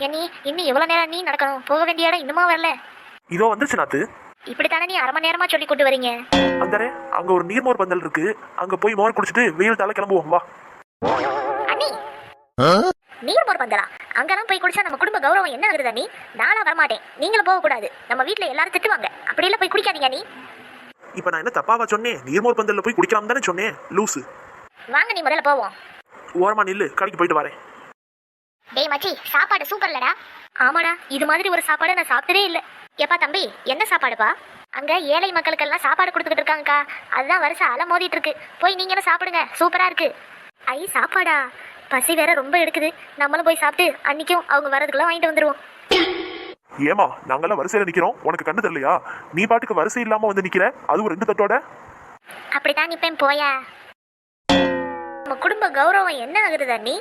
நீ இன்னும் எவ்வளவு நேரம் நீ நடக்கணும்? போக வேண்டிய இடம் இன்னுமா வரல? இதோ வந்துச்சு நாத்து. இப்படித்தானே நீ அரை மணி நேரமா சொல்லி கொண்டு வரீங்க? அந்தரே அங்க ஒரு நீர்மோர் பந்தல் இருக்கு, அங்க போய் மோர் குடிச்சிட்டு வெயில் தால கிளம்புவோம் வா. அண்ணி, நீர்மோர் பந்தலா? அங்கெல்லாம் போய் குடிச்சா நம்ம குடும்ப கௌரவம் என்ன ஆகுது அண்ணி? நானா வரமாட்டேன், நீங்களும் போக கூடாது. நம்ம வீட்டுல எல்லாரும் திட்டுவாங்க. அப்படி எல்லாம் போய் குடிக்காதீங்க நீ. இப்ப நான் என்ன தப்பாவா சொன்னேன்? நீர்மோர் பந்தல்ல போய் குடிக்கலாம் தானே சொன்னேன், லூசு. வாங்க நீ முதல்ல போவோம். ஓரமா நில்லு, கடைக்கு போயிட்டு வரேன். டேய் மச்சி, சாப்பாடு சூப்பர்லடா. ஆமாடா, இது மாதிரி ஒரு சாப்பாடு நான் சாப்பிட்டதே இல்ல. ஏப்பா தம்பி, என்ன சாப்பாடுப்பா? அங்க ஏழை மக்களுக்கெல்லாம் சாப்பாடு கொடுத்துக்கிட்டு இருக்காங்கக்கா. அதுதான் வருஷம் அலை மோதிட்டு இருக்கு. போய் நீங்க என்ன சாப்பிடுங்க, சூப்பரா இருக்கு. ஐ சாப்பாடா? பசி வேற ரொம்ப எடுக்குது. நம்மளும் போய் சாப்பிட்டு அன்னைக்கும் அவங்க வரதுக்குள்ள வாங்கிட்டு வந்துருவோம். ஏமா நாங்கெல்லாம் வரிசையில நிக்கிறோம், உனக்கு கண்ணு தெரியலையா? நீ பாட்டுக்கு வரிசை இல்லாம வந்து நிக்கிற, அதுவும் 2 தட்டோட. அப்படித்தான் நிப்பேன் போயா. நம்ம குடும்ப கௌரவம் என்ன ஆகுது அண்ணி?